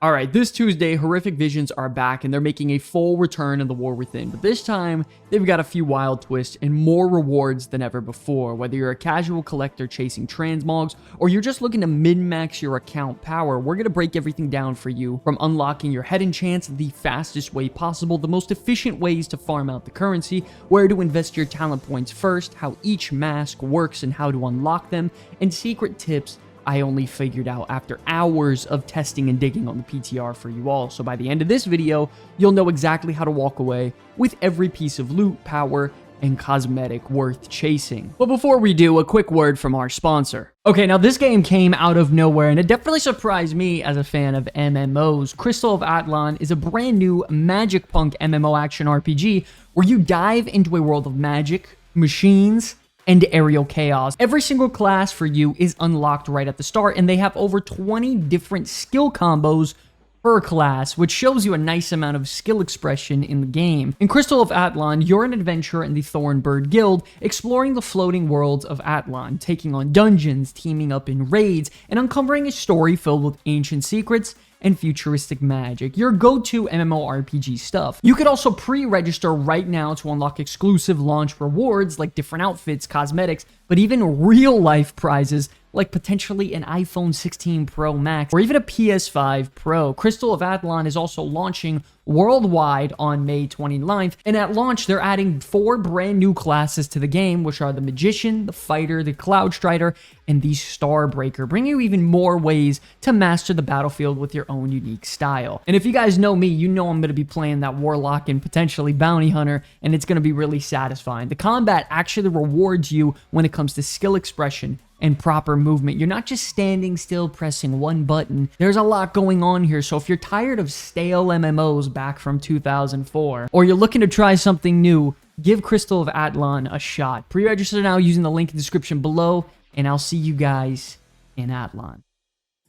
Alright, this Tuesday, Horrific Visions are back and they're making a full return of the War Within, but this time, they've got a few wild twists and more rewards than ever before. Whether you're a casual collector chasing transmogs, or you're just looking to min-max your account power, we're going to break everything down for you, from unlocking your head enchants the fastest way possible, the most efficient ways to farm out the currency, where to invest your talent points first, how each mask works and how to unlock them, and secret tips I only figured out after hours of testing and digging on the PTR for you all. So by the end of this video, you'll know exactly how to walk away with every piece of loot, power, and cosmetic worth chasing. But before we do, a quick word from our sponsor. Okay, now this game came out of nowhere and it definitely surprised me as a fan of MMOs. Crystal of Atlan is a brand new magic punk MMO action RPG where you dive into a world of magic, machines, and aerial chaos. Every single class for you is unlocked right at the start, and they have over 20 different skill combos per class, which shows you a nice amount of skill expression in the game. In Crystal of Atlan, you're an adventurer in the Thornbird Guild, exploring the floating worlds of Atlan, taking on dungeons, teaming up in raids, and uncovering a story filled with ancient secrets and futuristic magic, your go-to MMORPG stuff. You could also pre-register right now to unlock exclusive launch rewards like different outfits, cosmetics, but even real-life prizes like potentially an iPhone 16 Pro Max or even a PS5 Pro. Crystal of Atlan is also launching worldwide on May 29th, and at launch they're adding 4 brand new classes to the game, which are the Magician, the Fighter, the Cloud Strider, and the Starbreaker, bringing you even more ways to master the battlefield with your own unique style. And if you guys know me, you know I'm going to be playing that Warlock and potentially Bounty Hunter, and it's going to be really satisfying. The combat actually rewards you when it comes to skill expression and proper movement. You're not just standing still pressing one button. There's a lot going on here, so if you're tired of stale MMOs back from 2004, or you're looking to try something new, give Crystal of Atlan a shot. Pre-register now using the link in the description below, and I'll see you guys in Atlan.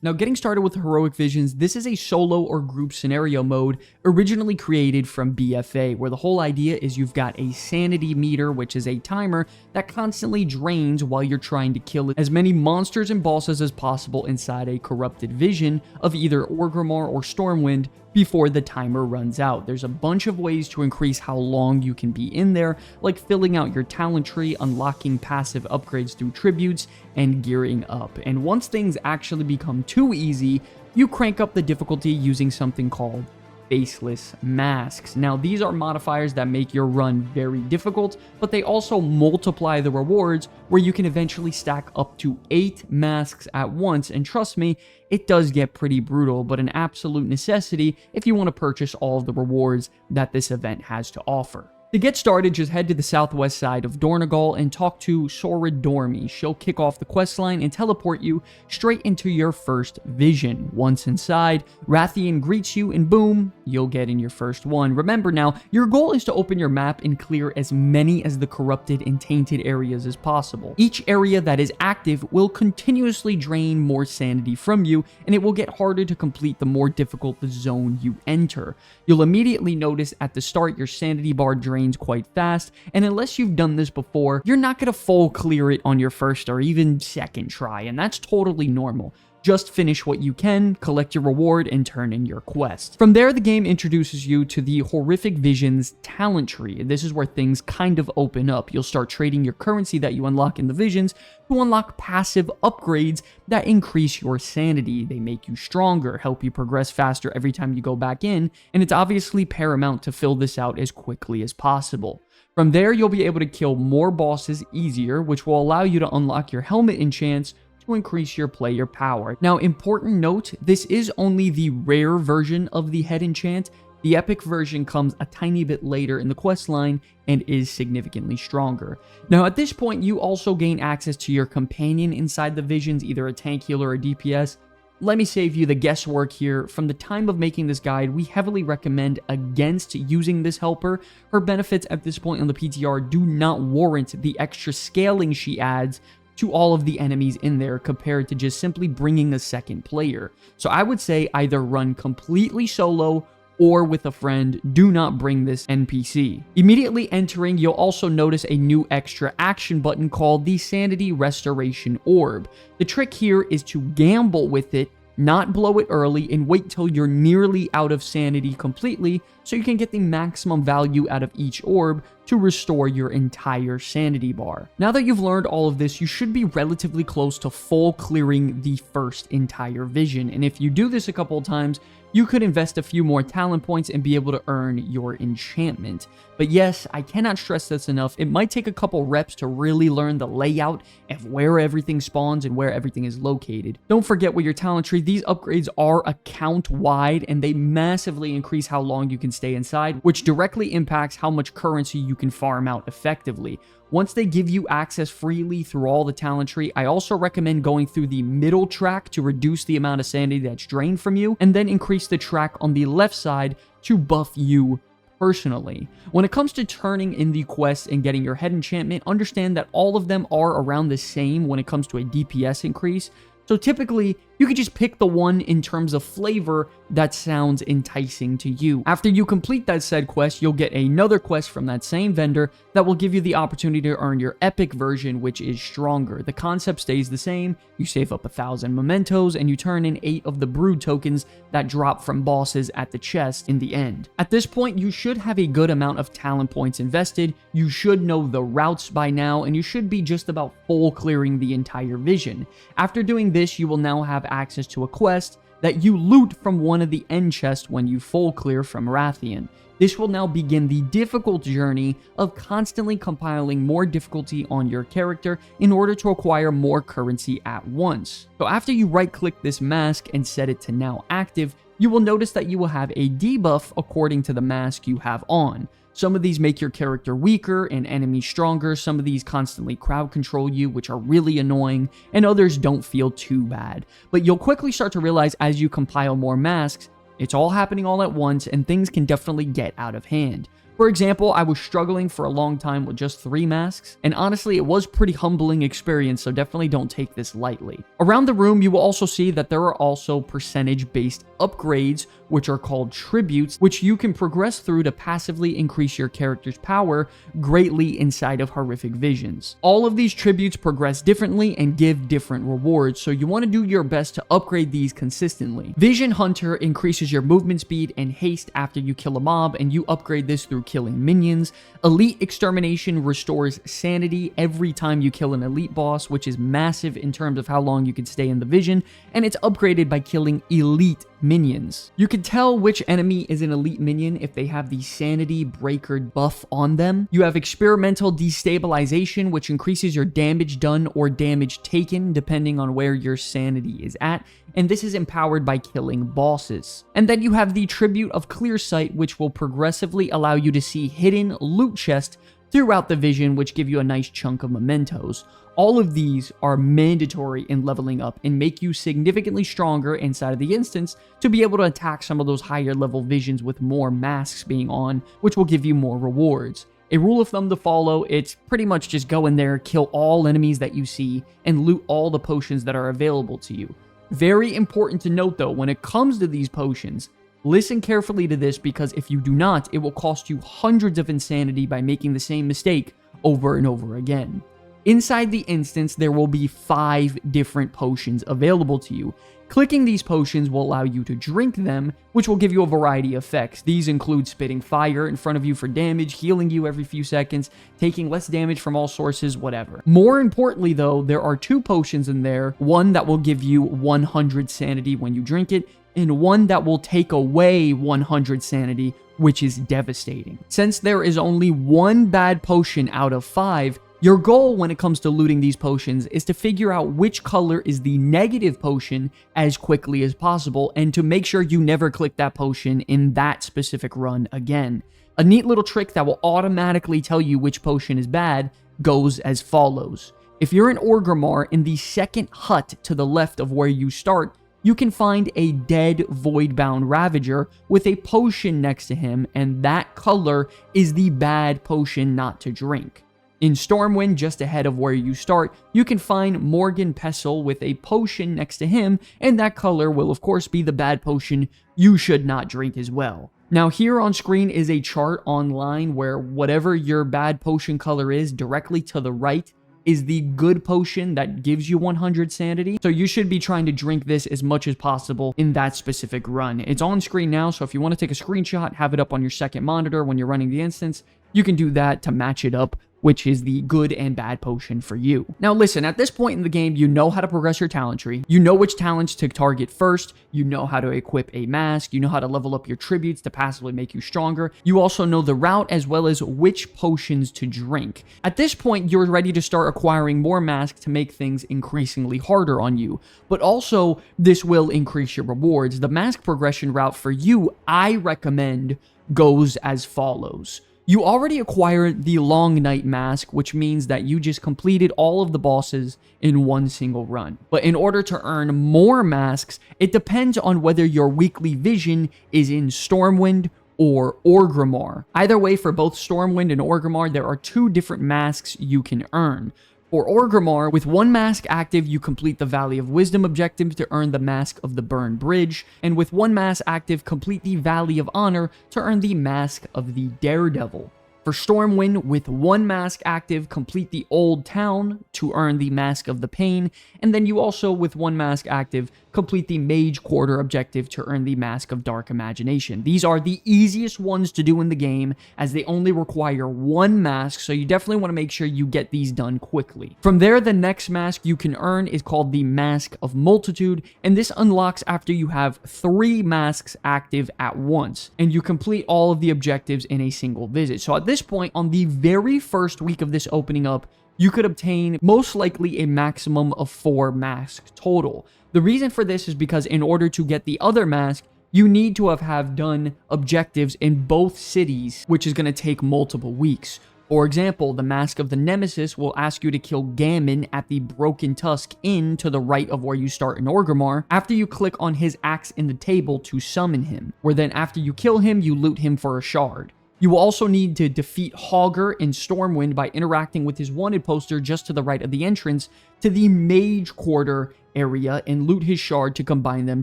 Now, getting started with Heroic Visions, this is a solo or group scenario mode originally created from BFA, where the whole idea is you've got a sanity meter, which is a timer that constantly drains while you're trying to kill as many monsters and bosses as possible inside a corrupted vision of either Orgrimmar or Stormwind before the timer runs out. There's a bunch of ways to increase how long you can be in there, like filling out your talent tree, unlocking passive upgrades through tributes, and gearing up. And once things actually become too easy, you crank up the difficulty using something called faceless masks. Now, these are modifiers that make your run very difficult, but they also multiply the rewards where you can eventually stack up to 8 masks at once, and trust me, it does get pretty brutal, but an absolute necessity if you want to purchase all of the rewards that this event has to offer. To get started, just head to the southwest side of Dornegal and talk to Sora Dormy. She'll kick off the questline and teleport you straight into your first vision. Once inside, Rathian greets you and boom, you'll get in your first one. Remember now, your goal is to open your map and clear as many as the corrupted and tainted areas as possible. Each area that is active will continuously drain more sanity from you, and it will get harder to complete the more difficult the zone you enter. You'll immediately notice at the start your sanity bar drains quite fast, and unless you've done this before, you're not going to full clear it on your first or even second try, and that's totally normal. Just finish what you can, collect your reward, and turn in your quest. From there, the game introduces you to the Horrific Visions talent tree. This is where things kind of open up. You'll start trading your currency that you unlock in the visions to unlock passive upgrades that increase your sanity. They make you stronger, help you progress faster every time you go back in, and it's obviously paramount to fill this out as quickly as possible. From there, you'll be able to kill more bosses easier, which will allow you to unlock your helmet enchants to increase your player power. Now, important note, this is only the rare version of the head enchant. The epic version comes a tiny bit later in the questline and is significantly stronger. Now, at this point, you also gain access to your companion inside the visions, either a tank healer or DPS. Let me save you the guesswork here. From the time of making this guide, we heavily recommend against using this helper. Her benefits at this point on the PTR do not warrant the extra scaling she adds to all of the enemies in there compared to just simply bringing a second player. So I would say either run completely solo or with a friend. Do not bring this NPC. Immediately entering, you'll also notice a new extra action button called the Sanity Restoration Orb. The trick here is to gamble with it not blow it early, and wait till you're nearly out of sanity completely so you can get the maximum value out of each orb to restore your entire sanity bar. Now that you've learned all of this, you should be relatively close to full clearing the first entire vision, and if you do this a couple of times, you could invest a few more talent points and be able to earn your enchantment. But yes, I cannot stress this enough, it might take a couple reps to really learn the layout of where everything spawns and where everything is located. Don't forget with your talent tree, these upgrades are account wide and they massively increase how long you can stay inside, which directly impacts how much currency you can farm out effectively. Once they give you access freely through all the talent tree, I also recommend going through the middle track to reduce the amount of sanity that's drained from you, and then increase the track on the left side to buff you personally. When it comes to turning in the quests and getting your head enchantment, understand that all of them are around the same when it comes to a DPS increase. So typically, you could just pick the one in terms of flavor that sounds enticing to you. After you complete that said quest, you'll get another quest from that same vendor that will give you the opportunity to earn your epic version, which is stronger. The concept stays the same. You save up 1,000 mementos and you turn in 8 of the brood tokens that drop from bosses at the chest in the end. At this point, you should have a good amount of talent points invested. You should know the routes by now, and you should be just about full clearing the entire vision. After doing this, you will now have access to a quest that you loot from one of the end chests when you full clear from Rathian. This will now begin the difficult journey of constantly compiling more difficulty on your character in order to acquire more currency at once. So after you right click this mask and set it to now active, you will notice that you will have a debuff according to the mask you have on. Some of these make your character weaker and enemies stronger, some of these constantly crowd control you, which are really annoying, and others don't feel too bad. But you'll quickly start to realize as you compile more masks, it's all happening all at once and things can definitely get out of hand. For example, I was struggling for a long time with just 3 masks, and honestly, it was pretty humbling experience, so definitely don't take this lightly. Around the room, you will also see that there are also percentage-based upgrades, which are called tributes, which you can progress through to passively increase your character's power greatly inside of Horrific Visions. All of these tributes progress differently and give different rewards, so you want to do your best to upgrade these consistently. Vision Hunter increases your movement speed and haste after you kill a mob, and you upgrade this through killing minions. Elite Extermination restores sanity every time you kill an elite boss, which is massive in terms of how long you can stay in the vision, and it's upgraded by killing elite minions. You can tell which enemy is an elite minion if they have the sanity breaker buff on them. You have experimental destabilization, which increases your damage done or damage taken depending on where your sanity is at, and this is empowered by killing bosses. And then you have the tribute of clear sight, which will progressively allow you to see hidden loot chests throughout the vision, which give you a nice chunk of mementos. All of these are mandatory in leveling up and make you significantly stronger inside of the instance to be able to attack some of those higher level visions with more masks being on, which will give you more rewards. A rule of thumb to follow, it's pretty much just go in there, kill all enemies that you see, and loot all the potions that are available to you. Very important to note though, when it comes to these potions, listen carefully to this because if you do not, it will cost you hundreds of insanity by making the same mistake over and over again. Inside the instance, there will be 5 different potions available to you. Clicking these potions will allow you to drink them, which will give you a variety of effects. These include spitting fire in front of you for damage, healing you every few seconds, taking less damage from all sources, whatever. More importantly though, there are 2 potions in there, one that will give you 100 sanity when you drink it, and one that will take away 100 sanity, which is devastating. Since there is only 1 bad potion out of 5, your goal when it comes to looting these potions is to figure out which color is the negative potion as quickly as possible and to make sure you never click that potion in that specific run again. A neat little trick that will automatically tell you which potion is bad goes as follows. If you're in Orgrimmar, in the second hut to the left of where you start, you can find a dead Voidbound Ravager with a potion next to him, and that color is the bad potion not to drink. In Stormwind, just ahead of where you start, you can find Morgan Pestle with a potion next to him, and that color will of course be the bad potion you should not drink as well. Now here on screen is a chart online where whatever your bad potion color is, directly to the right is the good potion that gives you 100 sanity. So you should be trying to drink this as much as possible in that specific run. It's on screen now, so if you want to take a screenshot, have it up on your second monitor when you're running the instance, you can do that to match it up, which is the good and bad potion for you. Now listen, at this point in the game, you know how to progress your talent tree. You know which talents to target first. You know how to equip a mask. You know how to level up your tributes to passively make you stronger. You also know the route as well as which potions to drink. At this point, you're ready to start acquiring more masks to make things increasingly harder on you. But also, this will increase your rewards. The mask progression route for you, I recommend, goes as follows. You already acquired the Long Night Mask, which means that you just completed all of the bosses in one single run. But in order to earn more masks, it depends on whether your weekly vision is in Stormwind or Orgrimmar. Either way, for both Stormwind and Orgrimmar, there are 2 different masks you can earn. For Orgrimmar, with 1 mask active, you complete the Valley of Wisdom objective to earn the Mask of the Burned Bridge, and with 1 mask active, complete the Valley of Honor to earn the Mask of the Daredevil. For Stormwind, with 1 mask active, complete the Old Town to earn the Mask of the Pain, and then you also, with 1 mask active, complete the Mage Quarter objective to earn the Mask of Dark Imagination. These are the easiest ones to do in the game, as they only require 1 mask, so you definitely want to make sure you get these done quickly. From there, the next mask you can earn is called the Mask of Multitude, and this unlocks after you have 3 masks active at once, and you complete all of the objectives in a single visit. So at this point, on the very first week of this opening up, you could obtain most likely a maximum of 4 masks total. The reason for this is because in order to get the other mask, you need to have done objectives in both cities, which is going to take multiple weeks. For example, the Mask of the Nemesis will ask you to kill Gammon at the Broken Tusk Inn to the right of where you start in Orgrimmar, after you click on his axe in the table to summon him, where then after you kill him, you loot him for a shard. You will also need to defeat Hogger in Stormwind by interacting with his wanted poster just to the right of the entrance to the Mage Quarter area and loot his shard to combine them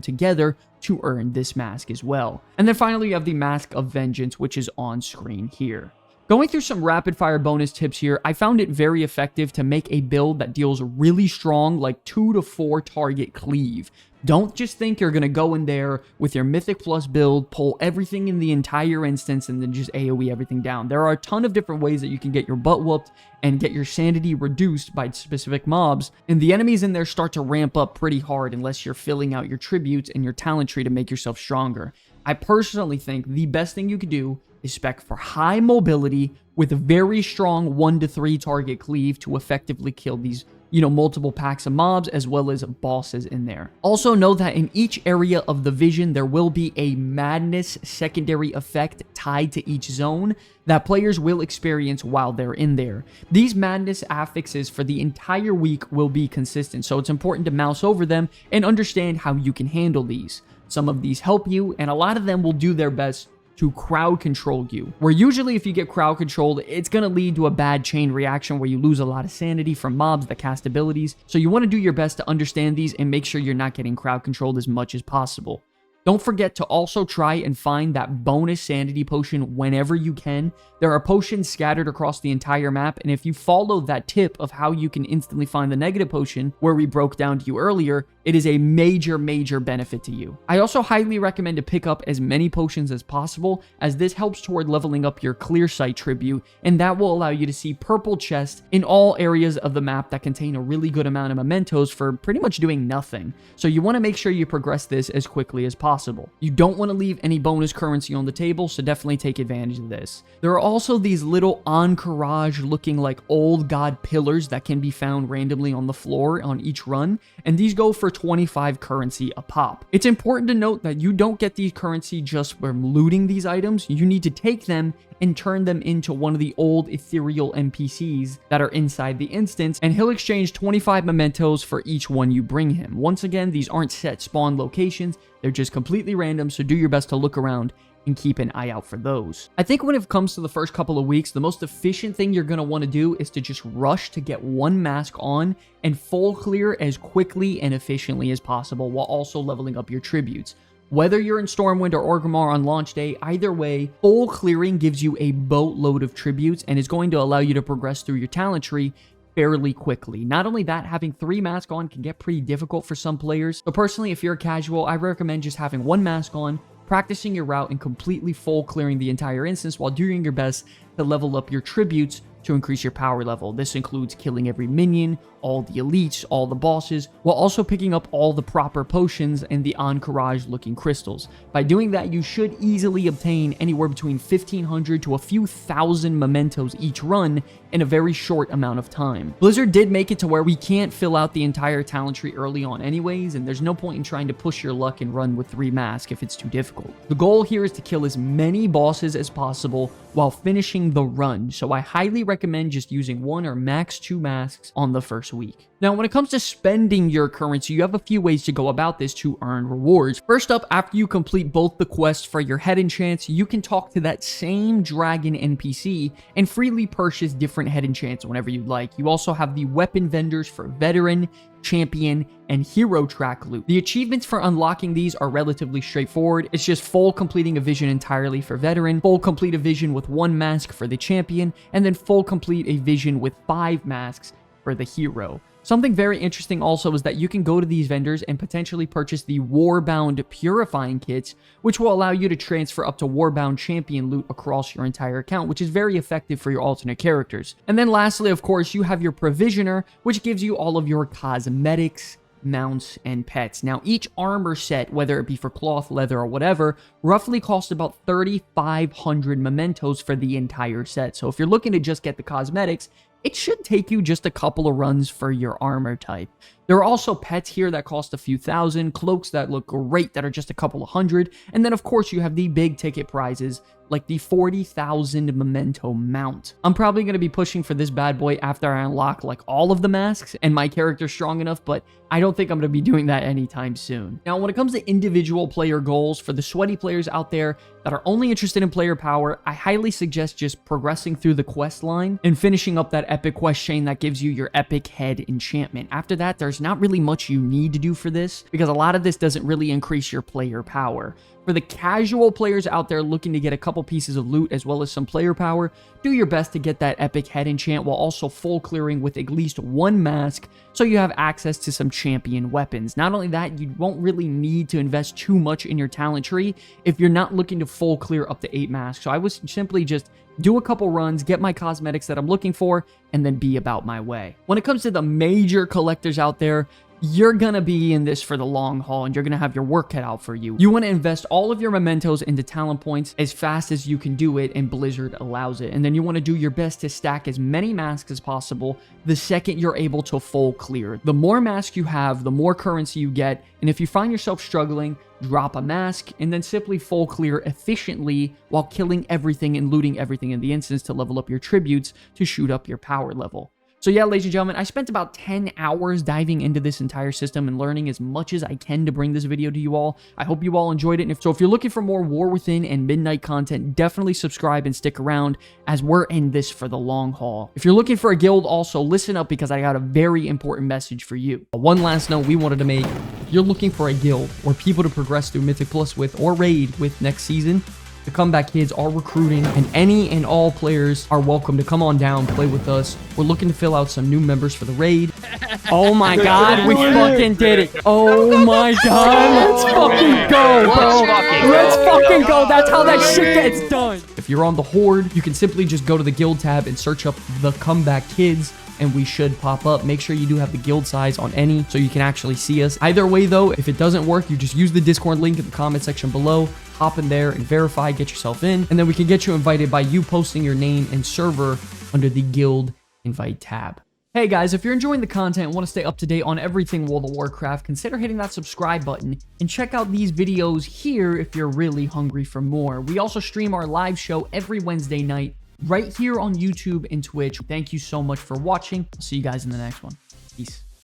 together to earn this mask as well. And then finally, you have the Mask of Vengeance, which is on screen here. Going through some rapid fire bonus tips here, I found it very effective to make a build that deals really strong, like 2 to 4 target cleave. Don't just think you're going to go in there with your Mythic Plus build, pull everything in the entire instance, and then just AoE everything down. There are a ton of different ways that you can get your butt whooped and get your sanity reduced by specific mobs, and the enemies in there start to ramp up pretty hard unless you're filling out your tributes and your talent tree to make yourself stronger. I personally think the best thing you could do is spec for high mobility with a very strong 1 to 3 target cleave to effectively kill these, multiple packs of mobs as well as bosses in there. Also know that in each area of the vision, there will be a madness secondary effect tied to each zone that players will experience while they're in there. These madness affixes for the entire week will be consistent, so it's important to mouse over them and understand how you can handle these. Some of these help you, and a lot of them will do their best to crowd control you, where usually if you get crowd controlled, it's going to lead to a bad chain reaction where you lose a lot of sanity from mobs that cast abilities. So you want to do your best to understand these and make sure you're not getting crowd controlled as much as possible. Don't forget to also try and find that bonus sanity potion whenever you can. There are potions scattered across the entire map, and if you follow that tip of how you can instantly find the negative potion, where we broke down to you earlier, it is a major benefit to you. I also highly recommend to pick up as many potions as possible, as this helps toward leveling up your clear sight tribute, and that will allow you to see purple chests in all areas of the map that contain a really good amount of mementos for pretty much doing nothing. So you want to make sure you progress this as quickly as possible. You don't want to leave any bonus currency on the table, so definitely take advantage of this. There are also these little encourage looking like old god pillars that can be found randomly on the floor on each run, and these go for 25 currency a pop. It's important to note that you don't get these currency just from looting these items. You need to take them and turn them into one of the old ethereal NPCs that are inside the instance, and he'll exchange 25 mementos for each one you bring him. Once again, these aren't set spawn locations, they're just completely random, so do your best to look around and keep an eye out for those. I think when it comes to the first couple of weeks, the most efficient thing you're going to want to do is to just rush to get one mask on and full clear as quickly and efficiently as possible while also leveling up your tributes. Whether you're in Stormwind or Orgrimmar on launch day, either way, full clearing gives you a boatload of tributes and is going to allow you to progress through your talent tree fairly quickly. Not only that, having 3 masks on can get pretty difficult for some players. So personally, if you're a casual, I recommend just having 1 mask on, practicing your route, and completely full clearing the entire instance while doing your best to level up your tributes to increase your power level. This includes killing every minion, all the elites, all the bosses, while also picking up all the proper potions and the encourage looking crystals. By doing that, you should easily obtain anywhere between 1,500 to a few thousand mementos each run in a very short amount of time. Blizzard did make it to where we can't fill out the entire talent tree early on anyways, and there's no point in trying to push your luck and run with 3 masks if it's too difficult. The goal here is to kill as many bosses as possible while finishing the run, so I highly recommend just using 1 or max 2 masks on the first week. Now, when it comes to spending your currency, you have a few ways to go about this to earn rewards. First up, after you complete both the quests for your head enchants, you can talk to that same dragon NPC and freely purchase different head enchants whenever you'd like. You also have the weapon vendors for veteran, champion, and hero track loot. The achievements for unlocking these are relatively straightforward. It's just full completing a vision entirely for veteran, full complete a vision with 1 mask for the champion, and then full complete a vision with 5 masks for the hero. Something very interesting also is that you can go to these vendors and potentially purchase the Warbound Purifying Kits, which will allow you to transfer up to Warbound Champion loot across your entire account, which is very effective for your alternate characters. And then lastly, of course, you have your Provisioner, which gives you all of your cosmetics, mounts, and pets. Now, each armor set, whether it be for cloth, leather, or whatever, roughly costs about 3,500 mementos for the entire set. So if you're looking to just get the cosmetics, it should take you just a couple of runs for your armor type. There are also pets here that cost a few thousand, cloaks that look great that are just a couple of hundred, and then of course you have the big ticket prizes like the 40,000 memento mount. I'm probably going to be pushing for this bad boy after I unlock like all of the masks and my character's strong enough, but I don't think I'm going to be doing that anytime soon. Now, when it comes to individual player goals, for the sweaty players out there that are only interested in player power, I highly suggest just progressing through the quest line and finishing up that epic quest chain that gives you your epic head enchantment. After that, there's not really much you need to do for this because a lot of this doesn't really increase your player power. For the casual players out there looking to get a couple pieces of loot as well as some player power, do your best to get that epic head enchant while also full clearing with at least 1 mask so you have access to some champion weapons. Not only that, you won't really need to invest too much in your talent tree if you're not looking to full clear up to 8 masks. So I would simply just do a couple runs, get my cosmetics that I'm looking for, and then be about my way. When it comes to the major collectors out there, you're gonna be in this for the long haul and you're gonna have your work cut out for you. You want to invest all of your mementos into talent points as fast as you can do it, and Blizzard allows it. And then you want to do your best to stack as many masks as possible the second you're able to full clear. The more masks you have, the more currency you get, and if you find yourself struggling, drop a mask and then simply full clear efficiently while killing everything and looting everything in the instance to level up your tributes to shoot up your power level. So yeah, ladies and gentlemen, I spent about 10 hours diving into this entire system and learning as much as I can to bring this video to you all. I hope you all enjoyed it. And if you're looking for more War Within and Midnight content, definitely subscribe and stick around as we're in this for the long haul. If you're looking for a guild, also listen up because I got a very important message for you. One last note we wanted to make: if you're looking for a guild or people to progress through Mythic Plus with or raid with next season, the Comeback Kids are recruiting, and any and all players are welcome to come on down, play with us. We're looking to fill out some new members for the raid. Oh my god, we fucking did it. Oh my god, let's fucking go, bro. Let's fucking go. That's how that shit gets done. If you're on the Horde, you can simply just go to the guild tab and search up the Comeback Kids, and we should pop up. Make sure you do have the guild size on any so you can actually see us. Either way though, if it doesn't work, you just use the Discord link in the comment section below. Hop in there and verify, get yourself in, and then we can get you invited by you posting your name and server under the guild invite tab. Hey guys, if you're enjoying the content and want to stay up to date on everything World of Warcraft, consider hitting that subscribe button and check out these videos here if you're really hungry for more. We also stream our live show every Wednesday night right here on YouTube and Twitch. Thank you so much for watching. I'll see you guys in the next one. Peace.